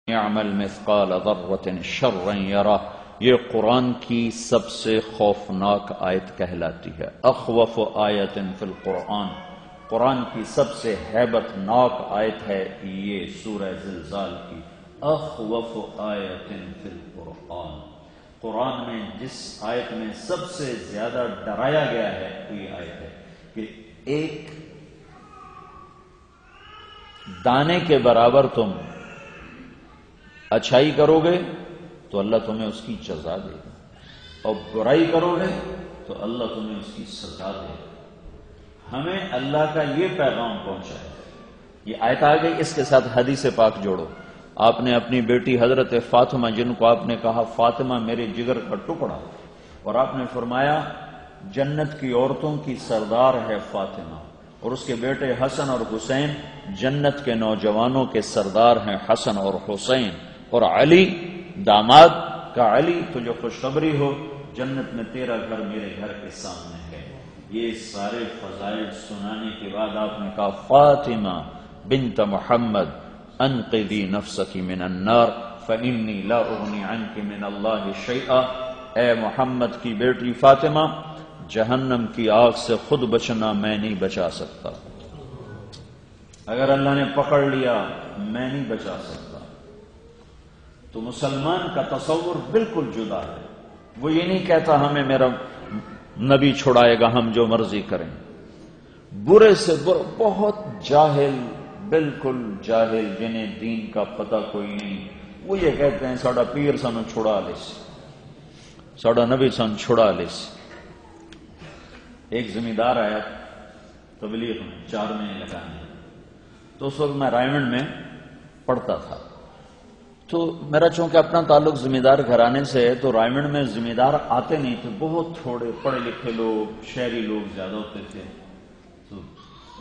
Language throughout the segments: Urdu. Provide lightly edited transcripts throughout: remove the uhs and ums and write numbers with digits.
يعمل مثقال ذرة شرا يره، یہ قرآن کی سب سے خوفناک آیت کہلاتی ہے۔ اخوف آیت فی القرآن، قرآن کی سب سے ہیبت ناک آیت ہے یہ سورہ زلزال کی۔ اخوف آیت فی القرآن، قرآن میں جس آیت میں سب سے زیادہ ڈرایا گیا ہے وہ یہ آیت ہے کہ ایک دانے کے برابر تم اچھائی کرو گے تو اللہ تمہیں اس کی جزا دے گا، اور برائی کرو گے تو اللہ تمہیں اس کی سزا دے گا۔ ہمیں اللہ کا یہ پیغام پہنچا ہے۔ یہ آیت آ گئی، اس کے ساتھ حدیث پاک جوڑو۔ آپ نے اپنی بیٹی حضرت فاطمہ، جن کو آپ نے کہا فاطمہ میرے جگر کا ٹکڑا، اور آپ نے فرمایا جنت کی عورتوں کی سردار ہے فاطمہ، اور اس کے بیٹے حسن اور حسین جنت کے نوجوانوں کے سردار ہیں حسن اور حسین، اور علی داماد کا علی تجھے خوشخبری ہو جنت میں تیرا گھر میرے گھر کے سامنے ہے۔ یہ سارے فضائل سنانے کے بعد آپ نے کہا فاطمہ بنت محمد انقذی نفسک من النار فانی لا اغنی عنک من اللہ شیئا، اے محمد کی بیٹی فاطمہ جہنم کی آگ سے خود بچنا میں نہیں بچا سکتا، اگر اللہ نے پکڑ لیا میں نہیں بچا سکتا۔ تو مسلمان کا تصور بالکل جدا ہے، وہ یہ نہیں کہتا ہمیں میرا نبی چھڑائے گا ہم جو مرضی کریں۔ برے سے برا، بہت جاہل، بالکل جاہل، جنہیں دین کا پتہ کوئی نہیں، وہ یہ کہتے ہیں ساڑا پیر سانو چھڑا لے سی، ساڑا نبی سانو چھڑا لے سی۔ ایک زمیندار آیا تبلیغ میں 4 مہینے لگانے، تو اس وقت میں رائمنڈ میں پڑھتا تھا، تو میرا چونکہ اپنا تعلق زمیندار گھرانے سے ہے، تو رائمنڈ میں زمیندار آتے نہیں تھے، بہت تھوڑے پڑھے لکھے لوگ، شہری لوگ زیادہ ہوتے تھے۔ تو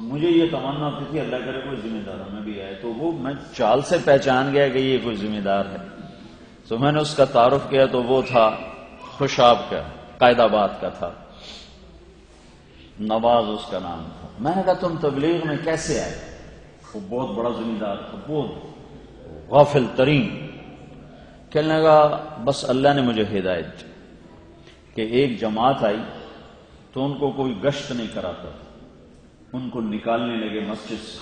مجھے یہ تمنا ہوتی تھی اللہ کرے کوئی زمیندار ہمیں بھی آئے، تو وہ میں چال سے پہچان گیا کہ یہ کوئی زمیندار ہے۔ تو میں نے اس کا تعارف کیا تو وہ تھا خوشاب کا، قائد آباد کا تھا، نواز اس کا نام تھا۔ میں نے کہا تم تبلیغ میں کیسے آئے؟ وہ بہت بڑا زمیندار تھا، بہت غافل ترین۔ کہنے لگا بس اللہ نے مجھے ہدایت دی کہ ایک جماعت آئی تو ان کو کوئی گشت نہیں کراتا، ان کو نکالنے لگے مسجد سے،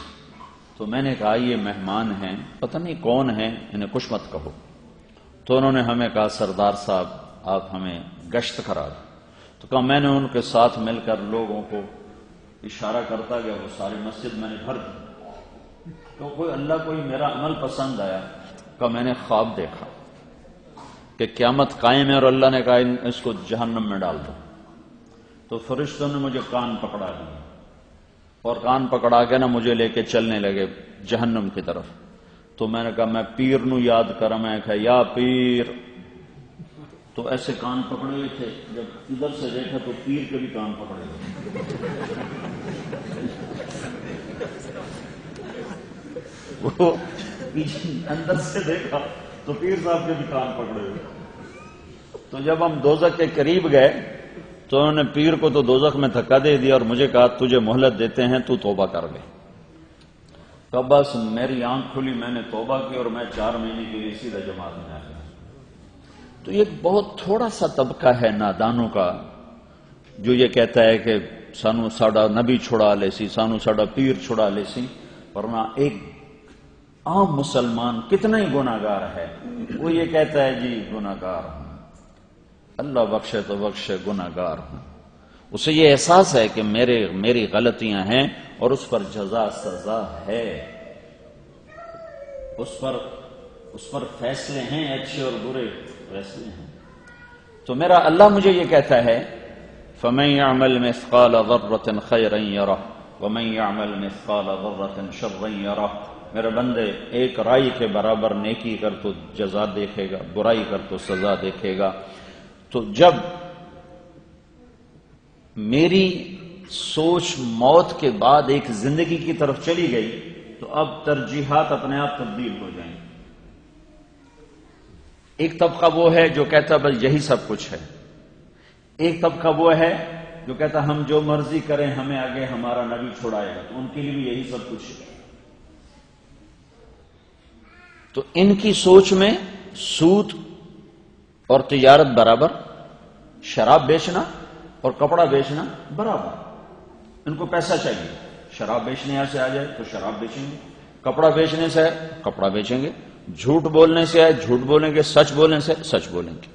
تو میں نے کہا یہ مہمان ہیں، پتہ نہیں کون ہیں، انہیں کچھ مت کہو۔ تو انہوں نے ہمیں کہا سردار صاحب آپ ہمیں گشت کرا دو، تو کہا میں نے ان کے ساتھ مل کر لوگوں کو اشارہ کرتا گیا، وہ ساری مسجد میں نے بھر دی۔ تو کوئی اللہ کوئی میرا عمل پسند آیا کہ میں نے خواب دیکھا کہ قیامت قائم ہے اور اللہ نے کہا اس کو جہنم میں ڈال دو، تو فرشتوں نے مجھے کان پکڑا دیا اور کان پکڑا کے نا مجھے لے کے چلنے لگے جہنم کی طرف۔ تو میں نے کہا میں پیر نو یاد کرا، میں کہا یا پیر، تو ایسے کان پکڑے ہوئے تھے، جب ادھر سے دیکھا تو پیر کے بھی کان پکڑے ہوئے، وہ اندر سے دیکھا تو پیر صاحب کے بھی کان پکڑے ہوئے۔ تو جب ہم دوزخ کے قریب گئے تو انہوں نے پیر کو تو دوزخ میں دھکا دے دیا اور مجھے کہا تجھے مہلت دیتے ہیں تو توبہ کر لے۔ تو بس میری آنکھ کھلی، میں نے توبہ کی اور میں 4 مہینے کے لیے سیدھا جماعت میں آ گیا۔ تو یہ بہت تھوڑا سا طبقہ ہے نادانوں کا جو یہ کہتا ہے کہ سانو ساڈا نبی چھڑا لے سی، سانو ساڈا پیر چھڑا لے سی، ورنہ ایک عام مسلمان کتنا ہی گناہگار ہے، وہ یہ کہتا ہے جی گناہگار ہوں، اللہ بخشے تو بخشے، گناہگار ہوں۔ اسے یہ احساس ہے کہ میری غلطیاں ہیں اور اس پر جزا سزا ہے، اس پر فیصلے ہیں، اچھے اور برے فیصلے ہیں۔ تو میرا اللہ مجھے یہ کہتا ہے فَمَن يَعْمَلْ مِثْقَالَ ذَرَّةٍ خَيْرًا يَرَهُ وَمَن يَعْمَلْ مِثْقَالَ ذَرَّةٍ شَرًّا يَرَهُ۔ میرے بندے ایک رائی کے برابر نیکی کر تو جزا دیکھے گا، برائی کر تو سزا دیکھے گا۔ تو جب میری سوچ موت کے بعد ایک زندگی کی طرف چلی گئی تو اب ترجیحات اپنے آپ تبدیل ہو جائیں۔ ایک طبقہ وہ ہے جو کہتا بس یہی سب کچھ ہے، ایک طبقہ وہ ہے جو کہتا ہم جو مرضی کریں ہمیں آگے ہمارا نبی چھڑائے گا، تو ان کے لیے بھی یہی سب کچھ ہے۔ تو ان کی سوچ میں سود اور تجارت برابر، شراب بیچنا اور کپڑا بیچنا برابر. ان کو پیسہ چاہیے، شراب بیچنے سے آ جائے تو شراب بیچیں گے، کپڑا بیچنے سے آئے کپڑا بیچیں گے، جھوٹ بولنے سے آئے جھوٹ بولیں گے، سچ بولنے سے سچ بولیں گے.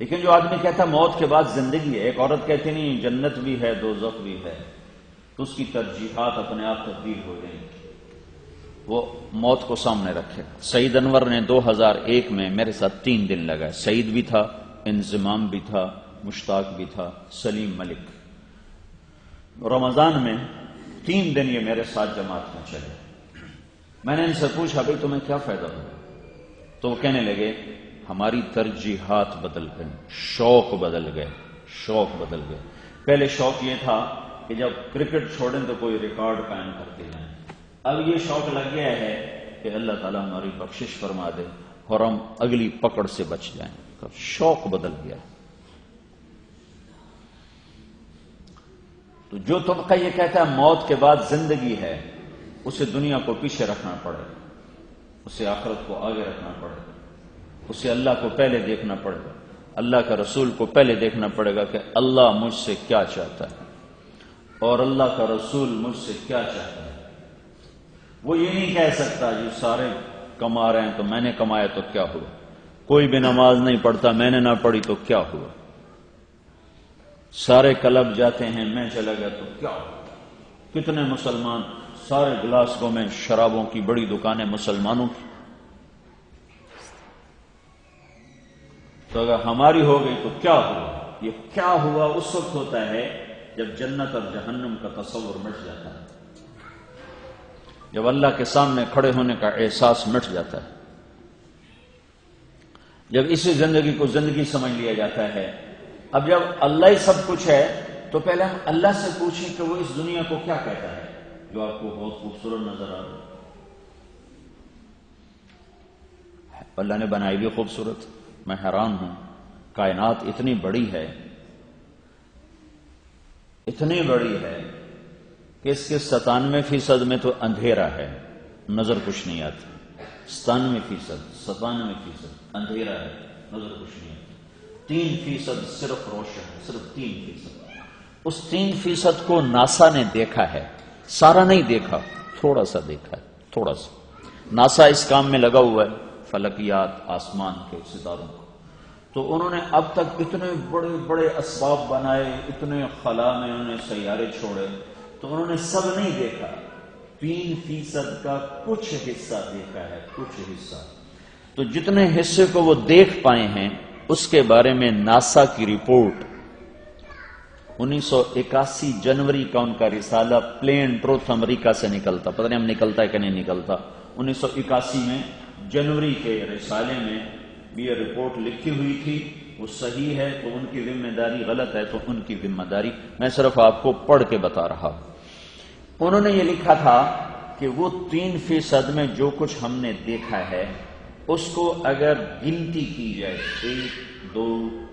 لیکن جو آدمی کہتا موت کے بعد زندگی ہے، ایک عورت کہتی نہیں جنت بھی ہے دوزخ بھی ہے، تو اس کی ترجیحات اپنے آپ تبدیل ہو جائیں گی. وہ موت کو سامنے رکھے. سعید انور نے 2001 میں میرے ساتھ 3 دن لگائے. سعید بھی تھا، انضمام بھی تھا، مشتاق بھی تھا، سلیم ملک. رمضان میں 3 دن یہ میرے ساتھ جماعت میں چلے. میں نے ان سے پوچھا بھائی تمہیں کیا فائدہ ہوا؟ تو وہ کہنے لگے ہماری ترجیحات بدل گئیں، شوق بدل گئے، شوق بدل گئے. پہلے شوق یہ تھا کہ جب کرکٹ چھوڑیں تو کوئی ریکارڈ قائم کرتے جائیں. اب یہ شوق لگ گیا ہے کہ اللہ تعالیٰ ہماری بخشش فرما دے اور ہم اگلی پکڑ سے بچ جائیں. شوق بدل گیا. تو جو طبقہ یہ کہتا ہے موت کے بعد زندگی ہے، اسے دنیا کو پیچھے رکھنا پڑے، اسے آخرت کو آگے رکھنا پڑے، اسے اللہ کو پہلے دیکھنا پڑے گا، اللہ کا رسول کو پہلے دیکھنا پڑے گا کہ اللہ مجھ سے کیا چاہتا ہے اور اللہ کا رسول مجھ سے کیا چاہتا ہے. وہ یہ نہیں کہہ سکتا جو سارے کما رہے ہیں تو میں نے کمایا تو کیا ہوا، کوئی بھی نماز نہیں پڑھتا میں نے نہ پڑھی تو کیا ہوا، سارے کلب جاتے ہیں میں چلا گیا تو کیا ہوا. کتنے مسلمان سارے گلاسگو میں شرابوں کی بڑی دکانیں مسلمانوں کی، تو اگر ہماری ہو گئی تو کیا ہوا. یہ کیا ہوا اس وقت ہوتا ہے جب جنت اور جہنم کا تصور مٹ جاتا ہے، جب اللہ کے سامنے کھڑے ہونے کا احساس مٹ جاتا ہے، جب اسی زندگی کو زندگی سمجھ لیا جاتا ہے. اب جب اللہ ہی سب کچھ ہے تو پہلے ہم اللہ سے پوچھیں کہ وہ اس دنیا کو کیا کہتا ہے جو آپ کو بہت خوبصورت نظر آ رہا ہے. اللہ نے بنائی بھی خوبصورت. میں حیران ہوں، کائنات اتنی بڑی ہے، اتنی بڑی ہے کہ اس کے 97% میں تو اندھیرا ہے، نظر کچھ نہیں آتی. 97% اندھیرا ہے، نظر کچھ نہیں آتی. 3% صرف روشن ہے، صرف 3%. اس 3% کو ناسا نے دیکھا ہے، سارا نہیں دیکھا، تھوڑا سا دیکھا ہے، تھوڑا سا. ناسا اس کام میں لگا ہوا ہے، فلکیات، آسمان کے ستاروں کو. تو انہوں نے اب تک اتنے بڑے بڑے اسباب بنائے، اتنے خلا میں انہوں نے سیارے چھوڑے، تو انہوں نے سب نہیں دیکھا. 3% کا کچھ حصہ دیکھا ہے، کچھ حصہ. تو جتنے حصے کو وہ دیکھ پائے ہیں اس کے بارے میں ناسا کی رپورٹ 1981 جنوری کا ان کا رسالہ پلین ٹروتھ امریکہ سے نکلتا، پتہ نہیں ہم نکلتا ہے کہ نہیں نکلتا. 1981 میں جنوری کے رسالے میں یہ رپورٹ لکھی ہوئی تھی. وہ صحیح ہے تو ان کی ذمہ داری، غلط ہے تو ان کی ذمہ داری. میں صرف آپ کو پڑھ کے بتا رہا ہوں. انہوں نے یہ لکھا تھا کہ وہ 3% میں جو کچھ ہم نے دیکھا ہے اس کو اگر گنتی کی جائے 1 2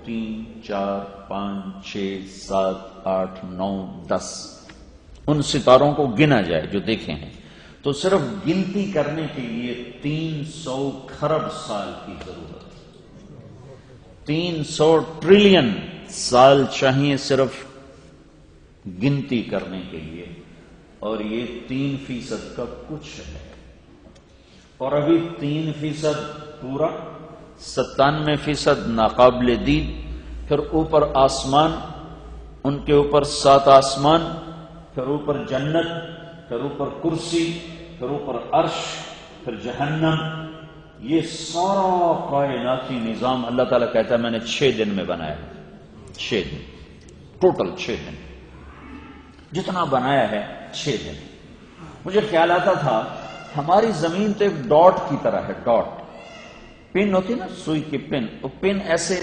3 4 5 6 7 8 9 10 ان ستاروں کو گنا جائے جو دیکھے ہیں تو صرف گنتی کرنے کے لیے 300 کھرب سال کی ضرورت. 300 ٹریلین سال چاہیے صرف گنتی کرنے کے لیے، اور یہ 3% کا کچھ ہے. اور ابھی 3% پورا، 97% ناقابل دید. پھر اوپر آسمان، ان کے اوپر 7 آسمان، پھر اوپر جنت، پھر اوپر کرسی، پھر اوپر عرش، پھر جہنم. یہ سارا کائناتی نظام اللہ تعالیٰ کہتا ہے میں نے 6 دن میں بنایا. 6 دن ٹوٹل، 6 دن جتنا بنایا ہے 6 دن. مجھے خیال آتا تھا ہماری زمین تو ایک ڈاٹ کی طرح ہے. ڈاٹ، پن ہوتی نا، سوئی کی پن، وہ پن ایسے